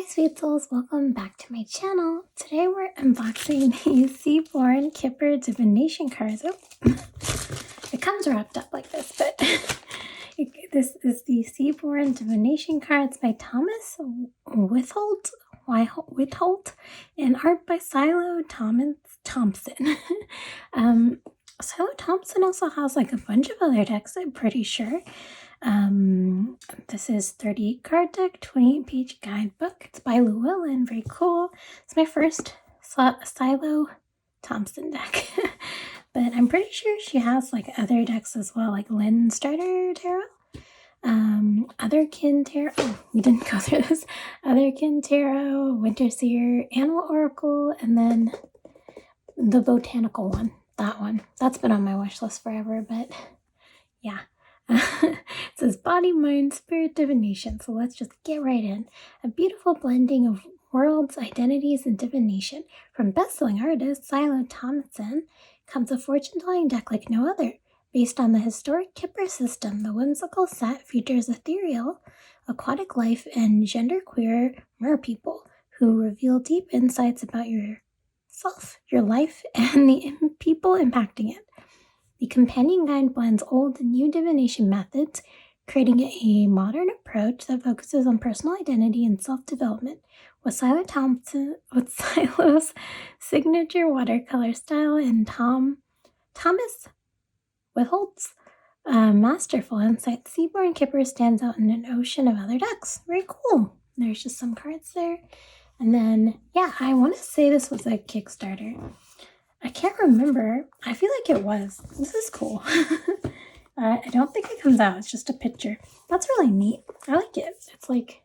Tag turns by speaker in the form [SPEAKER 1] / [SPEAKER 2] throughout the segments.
[SPEAKER 1] sweet souls, welcome back to my channel. Today we're unboxing these Seaborn Kipper Divination Cards. Oh, it comes wrapped up like this, but this is the Seaborn Divination Cards by Thomas Witholt, and art by Siolo Thompson. Siolo Thompson also has like a bunch of other decks, I'm pretty sure. This is 38 card deck, 28-page guidebook. It's by Llewellyn, very cool. It's my first Siolo Thompson deck. But I'm pretty sure she has like other decks as well, like Lynn Starter Tarot, Otherkin Tarot. Oh, we didn't go through this. Otherkin Tarot, Winter Seer, Animal Oracle, and then the botanical one. That one. That's been on my wish list forever, but yeah. It says Body, Mind, Spirit, Divination. So let's just get right in. A beautiful blending of worlds, identities, and divination. From best-selling artist Siolo Thompson comes a fortune-telling deck like no other. Based on the historic Kipper System, the whimsical set features ethereal, aquatic life, and genderqueer merpeople who reveal deep insights about yourself, your life, and the people impacting it. The companion guide blends old and new divination methods, creating a modern approach that focuses on personal identity and self-development. With Siolo's signature watercolor style and Thomas Witholt's masterful insight, Seaborn Kipper stands out in an ocean of other decks. Very cool. There's just some cards there. And then, yeah, I want to say this was a Kickstarter. I can't remember. I feel like it was. This is cool. I don't think it comes out. It's just a picture. That's really neat. I like it. It's like,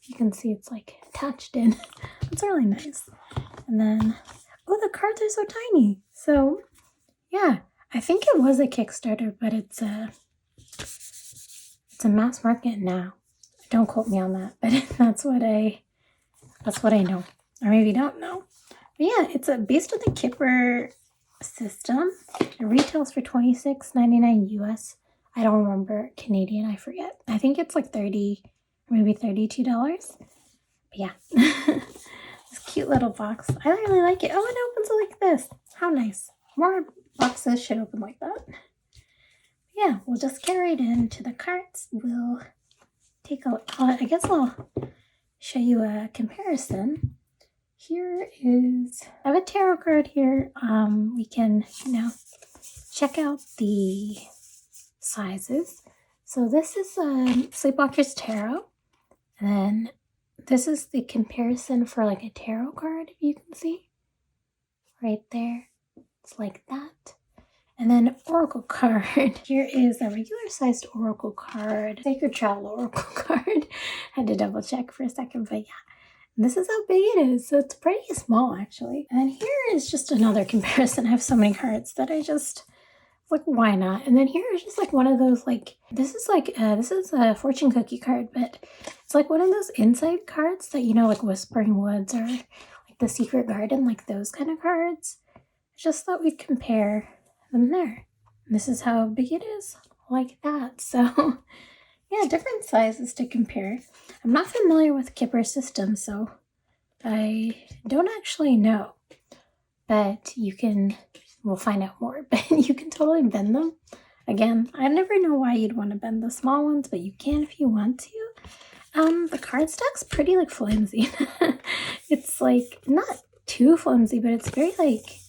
[SPEAKER 1] you can see it's like attached in. It's really nice. And then, oh, the cards are so tiny. So, yeah, I think it was a Kickstarter, but it's a mass market now. Don't quote me on that, but that's what I know. Or maybe don't know. But yeah, it's based on the Kipper system. It retails for $26.99 US. I don't remember Canadian, I forget. I think it's like $30 or maybe $32. But yeah, this cute little box. I really like it. Oh, it opens like this. How nice. More boxes should open like that. But yeah, we'll just get right into the cards. We'll take a, I guess I'll show you a comparison. Here is, I have a tarot card here. We can, check out the sizes. So this is Sleepwalker's Tarot. And then this is the comparison for like a tarot card, if you can see. Right there. It's like that. And then Oracle card. Here is a regular sized Oracle card. Sacred Travel Oracle card. Had to double check for a second, but yeah. This is how big it is, so it's pretty small actually. And here is just another comparison. I have so many cards that I just, like, why not? And then here is just like one of those, like, this is a fortune cookie card, but it's like one of those inside cards that, like Whispering Woods or like the Secret Garden, like those kind of cards. I just thought we'd compare them there. And this is how big it is, like that. So yeah, different sizes to compare. I'm not familiar with Kipper System, so I don't actually know. But we'll find out more. But you can totally bend them. Again, I never know why you'd want to bend the small ones, but you can if you want to. The cardstock's pretty like flimsy. It's like not too flimsy, but it's very like,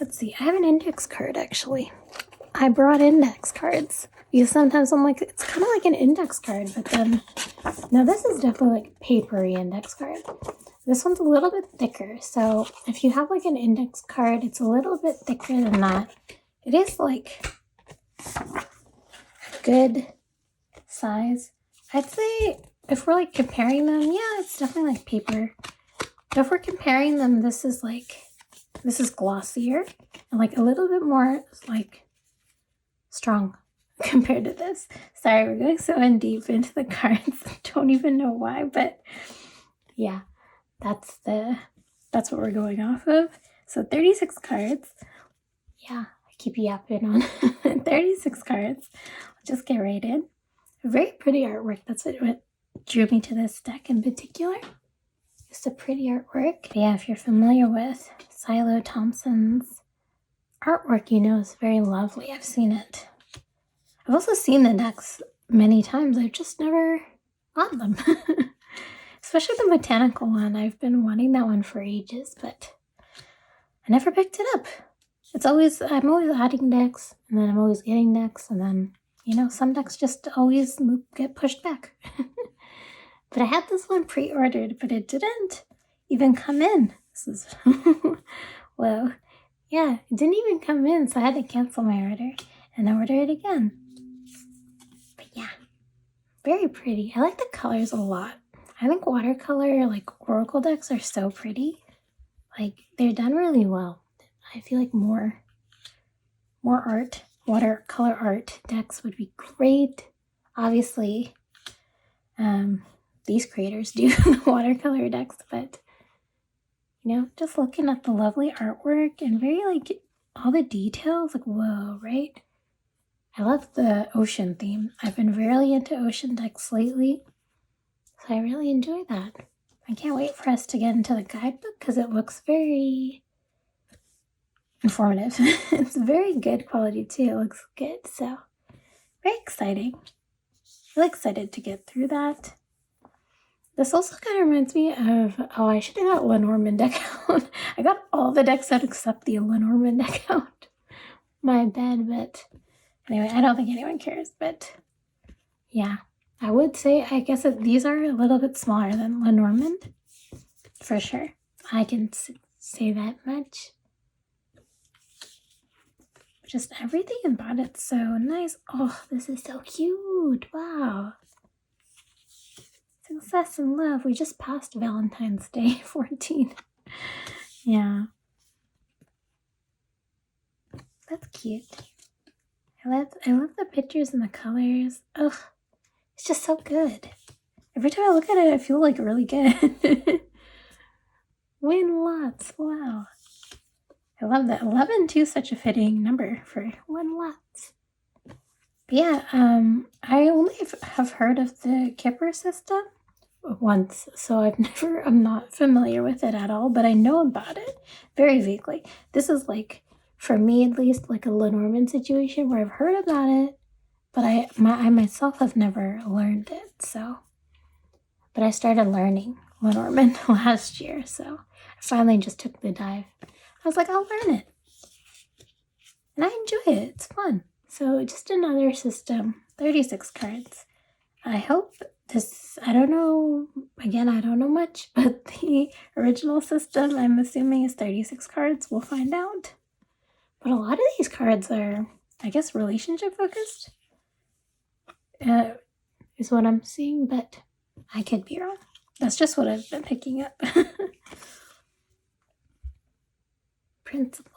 [SPEAKER 1] let's see, I have an index card actually. I brought index cards. Because sometimes I'm like, it's kind of like an index card, but then, no, this is definitely like papery index card. This one's a little bit thicker, so if you have like an index card, it's a little bit thicker than that. It is like good size. I'd say if we're like comparing them, yeah, it's definitely like paper. But if we're comparing them, this is glossier and like a little bit more like strong compared to this. Sorry, we're going so in deep into the cards. I don't even know why, but yeah, that's what we're going off of. So 36 cards. Yeah, I keep yapping on. 36 cards. I'll just get right in. Very pretty artwork. That's what drew me to this deck in particular. Just a pretty artwork. But yeah, if you're familiar with Siolo Thompson's artwork, you know it's very lovely. I've seen it. I've also seen the decks many times. I've just never got them. Especially the botanical one. I've been wanting that one for ages, but I never picked it up. I'm always adding decks, and then I'm always getting decks, and then, you know, some decks just always get pushed back. But I had this one pre-ordered, but it didn't even come in. This is, whoa. Yeah, it didn't even come in, so I had to cancel my order and order it again. But yeah, very pretty. I like the colors a lot. I think watercolor, like oracle decks are so pretty. Like, they're done really well. I feel like more art, watercolor art decks would be great. Obviously, these creators do the watercolor decks, but, you know, just looking at the lovely artwork and very, like, all the details, like, whoa, right? I love the ocean theme. I've been really into ocean decks lately, so I really enjoy that. I can't wait for us to get into the guidebook because it looks very informative. It's very good quality too. It looks good, so very exciting. Really excited to get through that. This also kind of reminds me of, oh, I should have got Lenormand deck out. I got all the decks out except the Lenormand deck out. My bad, but anyway, I don't think anyone cares, but yeah. I would say, I guess these are a little bit smaller than Lenormand, for sure. I can say that much. Just everything about it's so nice. Oh, this is so cute. Wow. Success and love. We just passed Valentine's Day 14. Yeah. That's cute. I love the pictures and the colors. Ugh. It's just so good. Every time I look at it, I feel like really good. Win lots. Wow. I love that. 11 too, such a fitting number for win lots. But yeah, I only have heard of the Kipper system once, so I'm not familiar with it at all, but I know about it very vaguely. This is like, for me at least, like a Lenormand situation where I've heard about it, but I myself have never learned it, so. But I started learning Lenormand last year, so I finally just took the dive. I was like, I'll learn it. And I enjoy it. It's fun. So just another system, 36 cards. I hope this, I don't know, again, I don't know much, but the original system, I'm assuming, is 36 cards. We'll find out. But a lot of these cards are, I guess, relationship focused. Is what I'm seeing, but I could be wrong. That's just what I've been picking up. Principle.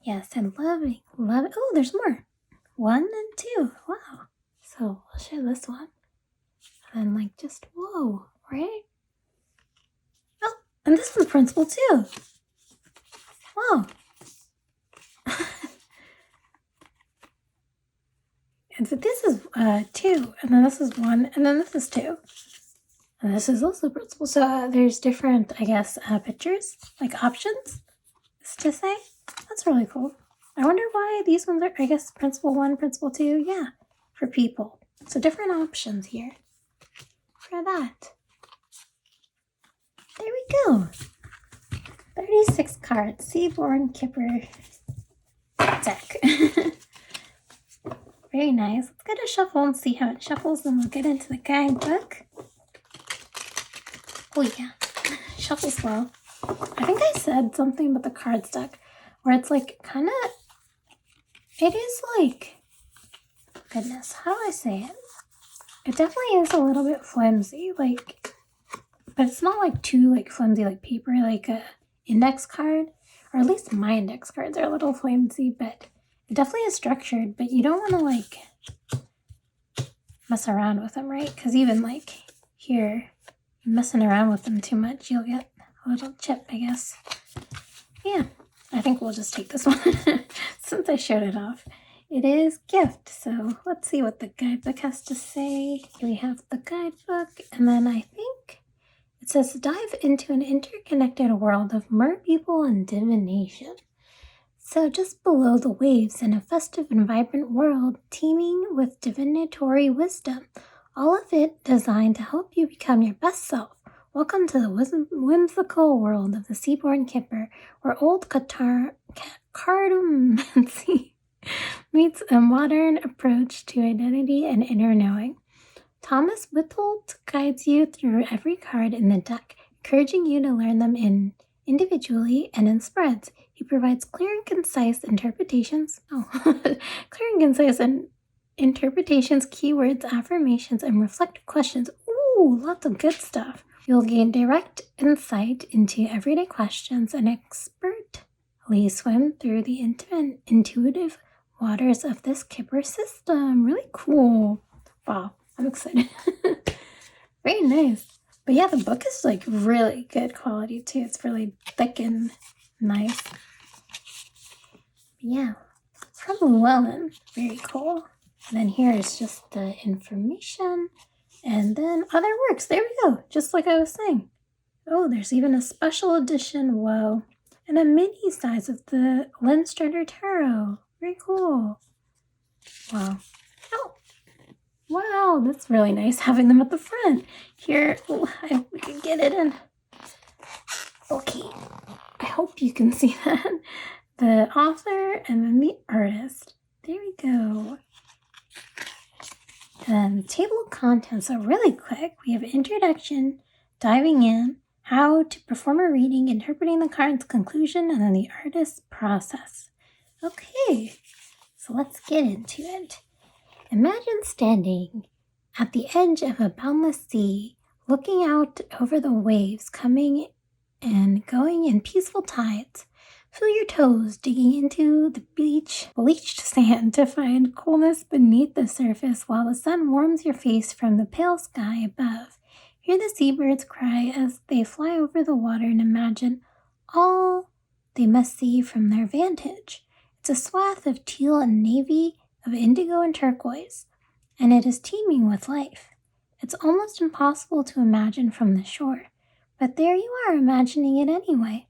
[SPEAKER 1] Yes, I'm loving. Oh, there's more. 1 and 2. Wow. So I'll share this one. And like, just whoa, right? Oh, and this one's principle too. Wow. And so this is 2, and then this is 1, and then this is 2. And this is also principle. So there's different, I guess, pictures, like options to say. That's really cool. I wonder why these ones are, I guess, principle 1, principle 2. Yeah, for people. So different options here for that. There we go. 36 cards. Seaborn Kipper deck. Very nice. Let's get a shuffle and see how it shuffles, and we'll get into the guidebook. Oh yeah, shuffles well. I think I said something about the cardstock, where it's like kind of, it is like, goodness, how do I say it? It definitely is a little bit flimsy, like, but it's not like too like flimsy like paper, like a index card, or at least my index cards are a little flimsy, but it definitely is structured, but you don't want to like mess around with them, right? Because even like here, messing around with them too much, you'll get a little chip, I guess. Yeah, I think we'll just take this one since I showed it off. It is gift, so let's see what the guidebook has to say. We have the guidebook, and then I think says dive into an interconnected world of merpeople and divination. So just below the waves in a festive and vibrant world teeming with divinatory wisdom, all of it designed to help you become your best self. Welcome to the whimsical world of the Seaborn Kipper, where old cartomancy meets a modern approach to identity and inner knowing. Thomas Witholt guides you through every card in the deck, encouraging you to learn them individually and in spreads. He provides clear and concise interpretations, keywords, affirmations, and reflective questions. Ooh, lots of good stuff. You'll gain direct insight into everyday questions and expertly swim through the intuitive waters of this Kipper system. Really cool. Wow, I'm excited. Very nice. But yeah, the book is like really good quality too. It's really thick and nice. Yeah, from Llewellyn. Very cool. And then here is just the information. And then other works. There we go. Just like I was saying. Oh, there's even a special edition. Whoa. And a mini size of the Lenstrader Tarot. Very cool. Wow. Oh. Wow, that's really nice having them at the front. Here, I hope we can get it in. Okay. I hope you can see that. The author and then the artist. There we go. And the table of contents are really quick. We have introduction, diving in, how to perform a reading, interpreting the cards, conclusion, and then the artist's process. Okay, so let's get into it. Imagine standing at the edge of a boundless sea, looking out over the waves coming and going in peaceful tides. Feel your toes digging into the bleached sand to find coolness beneath the surface while the sun warms your face from the pale sky above. Hear the seabirds cry as they fly over the water and imagine all they must see from their vantage. It's a swath of teal and navy, of indigo and turquoise, and it is teeming with life. It's almost impossible to imagine from the shore, but there you are imagining it anyway.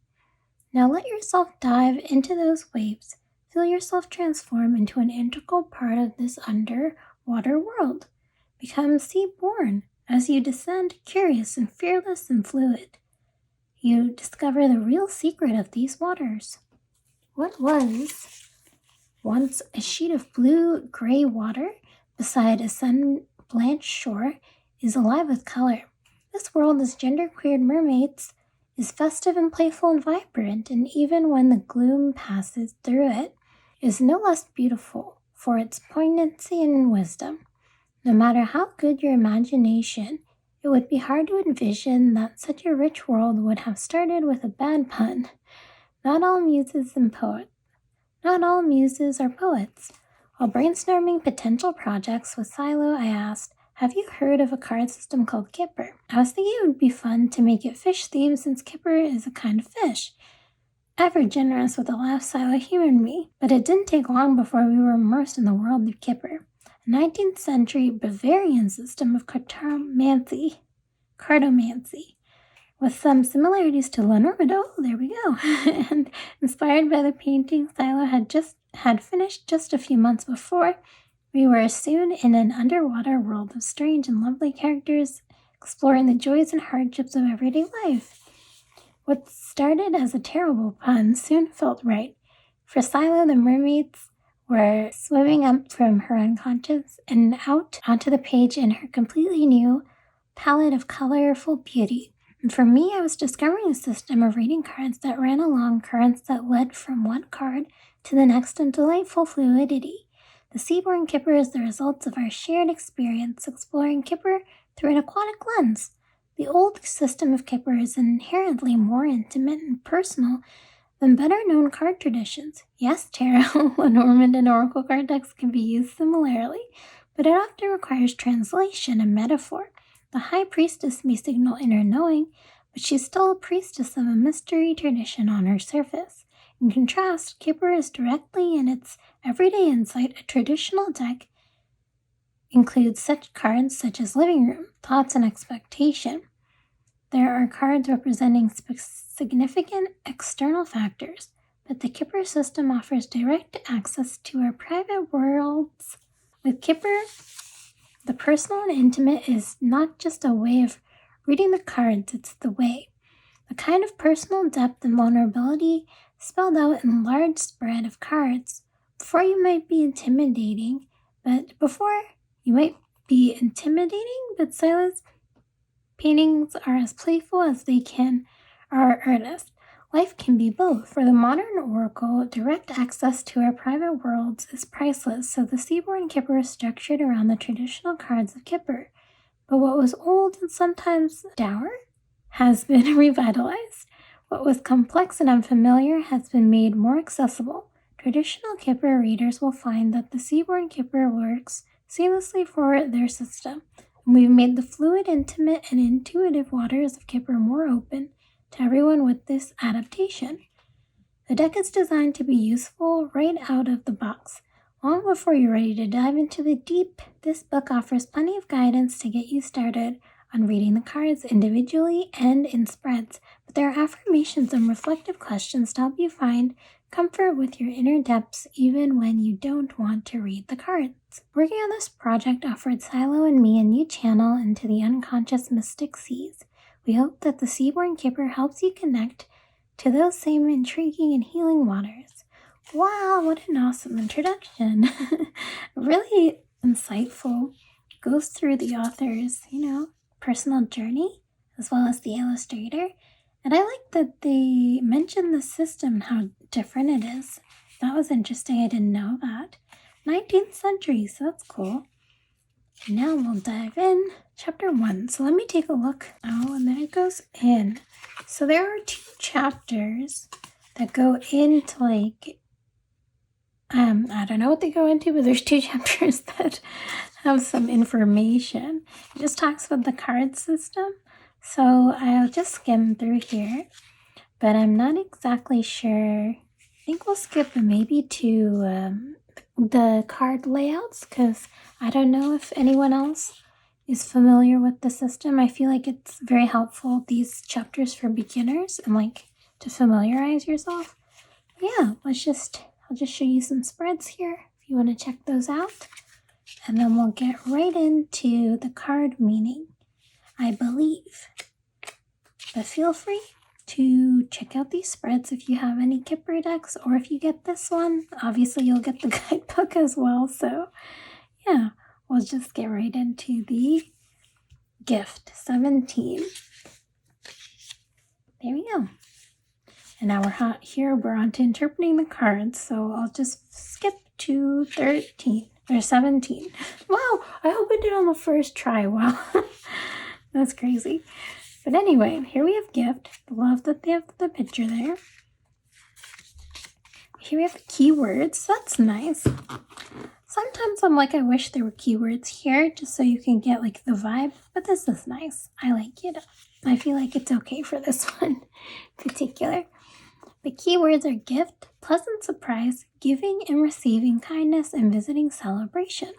[SPEAKER 1] Now let yourself dive into those waves. Feel yourself transform into an integral part of this underwater world. Become seaborn as you descend, curious and fearless and fluid. You discover the real secret of these waters. What was once a sheet of blue-gray water beside a sun-blanched shore is alive with color. This world is genderqueered mermaids, is festive and playful and vibrant, and even when the gloom passes through it, is no less beautiful for its poignancy and wisdom. No matter how good your imagination, it would be hard to envision that such a rich world would have started with a bad pun. Not all muses are poets. While brainstorming potential projects with Siolo, I asked, have you heard of a card system called Kipper? I was thinking it would be fun to make it fish-themed since Kipper is a kind of fish. Ever generous with a laugh, Siolo humored me, but it didn't take long before we were immersed in the world of Kipper, a 19th century Bavarian system of cartomancy, with some similarities to Lenormand. Oh, there we go. And inspired by the painting Siolo had finished just a few months before, we were soon in an underwater world of strange and lovely characters, exploring the joys and hardships of everyday life. What started as a terrible pun soon felt right. For Siolo, the mermaids were swimming up from her unconscious and out onto the page in her completely new palette of colorful beauty. And for me, I was discovering a system of reading cards that ran along currents that led from one card to the next in delightful fluidity. The Seaborn Kipper is the result of our shared experience exploring Kipper through an aquatic lens. The old system of Kipper is inherently more intimate and personal than better-known card traditions. Yes, tarot, Lenormand, and oracle card decks can be used similarly, but it often requires translation and metaphor. The High Priestess may signal inner knowing, but she's still a priestess of a mystery tradition on her surface. In contrast, Kipper is directly in its everyday insight. A traditional deck includes such cards such as living room, thoughts, and expectation. There are cards representing significant external factors, but the Kipper system offers direct access to our private worlds. With Kipper, the personal and intimate is not just a way of reading the cards, it's the way. The kind of personal depth and vulnerability spelled out in large spread of cards. Before you might be intimidating, but Silas paintings are as playful as they are earnest. Life can be both. For the modern oracle, direct access to our private worlds is priceless, so the Seaborn Kipper is structured around the traditional cards of Kipper. But what was old and sometimes dour has been revitalized. What was complex and unfamiliar has been made more accessible. Traditional Kipper readers will find that the Seaborn Kipper works seamlessly for their system. And we've made the fluid, intimate, and intuitive waters of Kipper more open to everyone with this adaptation. The deck is designed to be useful right out of the box. Long before you're ready to dive into the deep, this book offers plenty of guidance to get you started on reading the cards individually and in spreads, but there are affirmations and reflective questions to help you find comfort with your inner depths even when you don't want to read the cards. Working on this project offered Siolo and me a new channel into the unconscious mystic seas. We hope that the Seaborn Kipper helps you connect to those same intriguing and healing waters. Wow, what an awesome introduction. Really insightful. Goes through the author's, personal journey as well as the illustrator. And I like that they mentioned the system and how different it is. That was interesting. I didn't know that. 19th century, so that's cool. Now we'll dive in. Chapter 1. So let me take a look. Oh, and there it goes in. So there are 2 chapters that go into I don't know what they go into, but there's 2 chapters that have some information. It just talks about the card system. So I'll just skim through here, but I'm not exactly sure. I think we'll skip maybe to the card layouts because I don't know if anyone else is familiar with the system. I feel like it's very helpful, these chapters for beginners and to familiarize yourself. But yeah, I'll just show you some spreads here if you want to check those out. And then we'll get right into the card meaning, I believe. But feel free to check out these spreads if you have any Kipper decks, or if you get this one, obviously you'll get the guidebook as well. So yeah, we'll just get right into the gift. 17. There we go. And now we're on to interpreting the cards, so I'll just skip to 13 or 17. Wow, I hope I did on the first try. Wow, that's crazy. But anyway, here we have gift. Love that they have the picture there. Here we have the keywords. That's nice. Sometimes I'm like, I wish there were keywords here just so you can get the vibe, but this is nice. I like it. I feel like it's okay for this one in particular. The keywords are gift, pleasant surprise, giving and receiving kindness, and visiting celebration.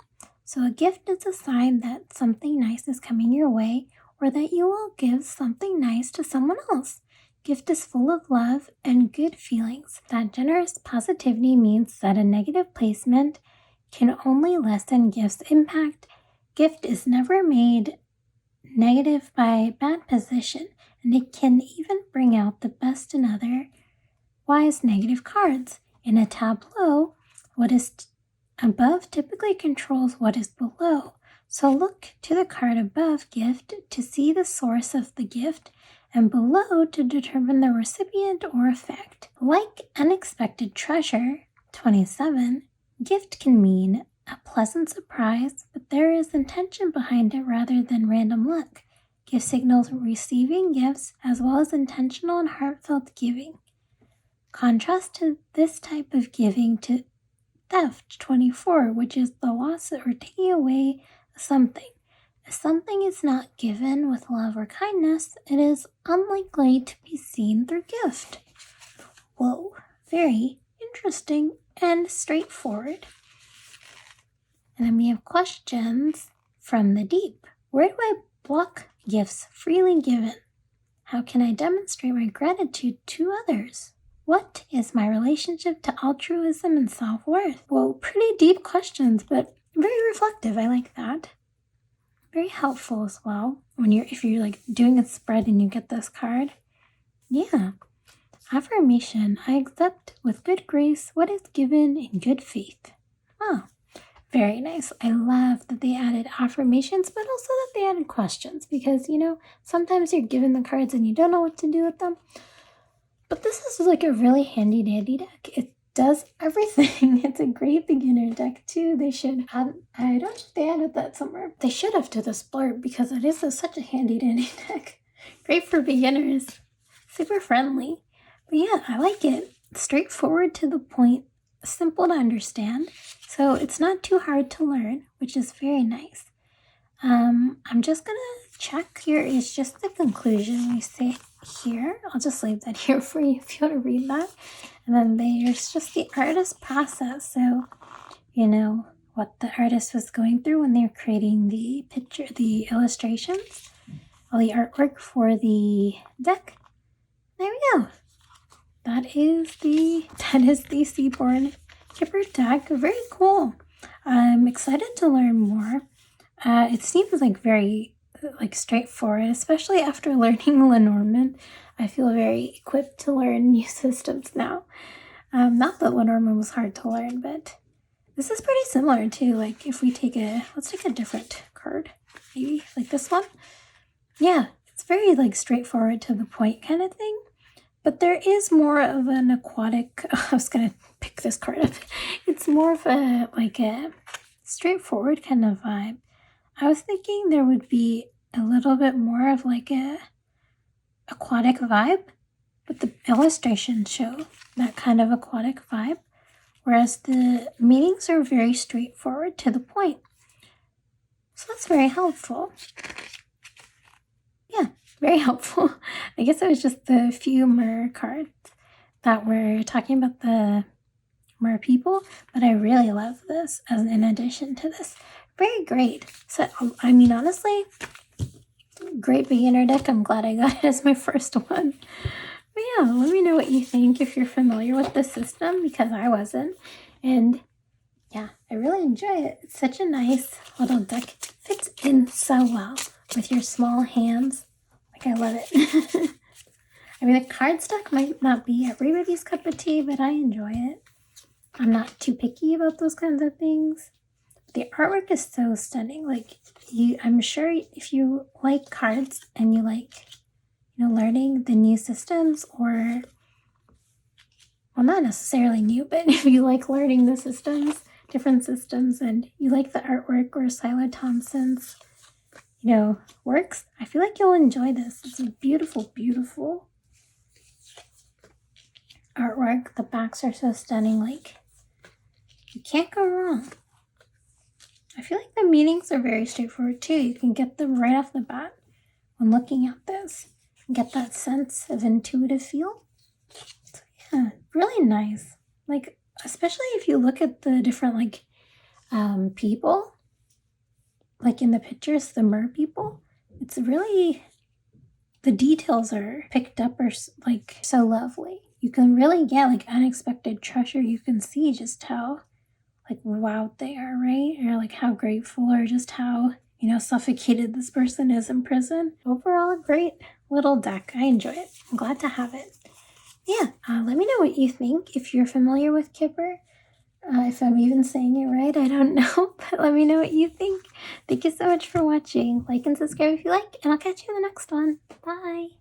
[SPEAKER 1] So a gift is a sign that something nice is coming your way, or that you will give something nice to someone else. Gift is full of love and good feelings. That generous positivity means that a negative placement can only lessen gift's impact. Gift is never made negative by bad position, and it can even bring out the best in otherwise negative cards. In a tableau, what is above typically controls what is below. So look to the card above gift to see the source of the gift, and below to determine the recipient or effect. Like unexpected treasure, 27, gift can mean a pleasant surprise, but there is intention behind it rather than random luck. Gift signals receiving gifts as well as intentional and heartfelt giving. Contrast to this type of giving to theft, 24, which is the loss or taking away something. If something is not given with love or kindness, it is unlikely to be seen through gift. Whoa, very interesting and straightforward. And then we have questions from the deep. Where do I block gifts freely given? How can I demonstrate my gratitude to others? What is my relationship to altruism and self-worth? Well, pretty deep questions, but very reflective. I like that. Very helpful as well if you're like doing a spread and you get this card. Yeah. Affirmation. I accept with good grace what is given in good faith. Oh, very nice. I love that they added affirmations, but also that they added questions because, sometimes you're given the cards and you don't know what to do with them. But this is like a really handy dandy deck. It does everything. It's a great beginner deck too. They should add, I don't think they added that somewhere. They should have to this blurb because it is such a handy dandy deck. Great for beginners. Super friendly. But yeah, I like it. Straightforward to the point, simple to understand. So it's not too hard to learn, which is very nice. I'm just gonna check. Here is just the conclusion we say here. I'll just leave that here for you if you want to read that. And then there's just the artist process. So, what the artist was going through when they were creating the picture, the illustrations, all the artwork for the deck. There we go. That is the Seaborn Kipper deck. Very cool. I'm excited to learn more. It seems like very straightforward, especially after learning Lenormand. I feel very equipped to learn new systems now. Not that Lenormand was hard to learn, but this is pretty similar too. Like if we let's take a different card, maybe like this one. Yeah, it's very straightforward to the point kind of thing. But there is more of an aquatic. I was gonna pick this card up. It's more of a straightforward kind of vibe. I was thinking there would be a little bit more of a aquatic vibe, but the illustrations show that kind of aquatic vibe, whereas the meanings are very straightforward to the point. So that's very helpful. Yeah, very helpful. I guess it was just the few mer cards that were talking about the mer people, but I really love this as in addition to this. Very great. So, honestly, great beginner deck. I'm glad I got it as my first one. But yeah, let me know what you think if you're familiar with the system, because I wasn't. And yeah, I really enjoy it. It's such a nice little deck. It fits in so well with your small hands. I love it. the cardstock might not be everybody's cup of tea, but I enjoy it. I'm not too picky about those kinds of things. The artwork is so stunning. I'm sure if you like cards and you like, learning the new systems or, well, not necessarily new, but if you like learning the systems, different systems, and you like the artwork or Siolo Thompson's, works, I feel like you'll enjoy this. It's a beautiful, beautiful artwork. The backs are so stunning. You can't go wrong. I feel like the meanings are very straightforward too. You can get them right off the bat when looking at this. Get that sense of intuitive feel. So yeah, really nice. Especially if you look at the different people, in the pictures, the mer people, it's really, the details are picked up are so lovely. You can really get unexpected treasure. You can see just how wowed they are, right? Or how grateful, or just how, suffocated this person is in prison. Overall, a great little deck. I enjoy it. I'm glad to have it. Yeah, let me know what you think. If you're familiar with Kipper, if I'm even saying it right, I don't know, but let me know what you think. Thank you so much for watching. Like and subscribe if you like, and I'll catch you in the next one. Bye!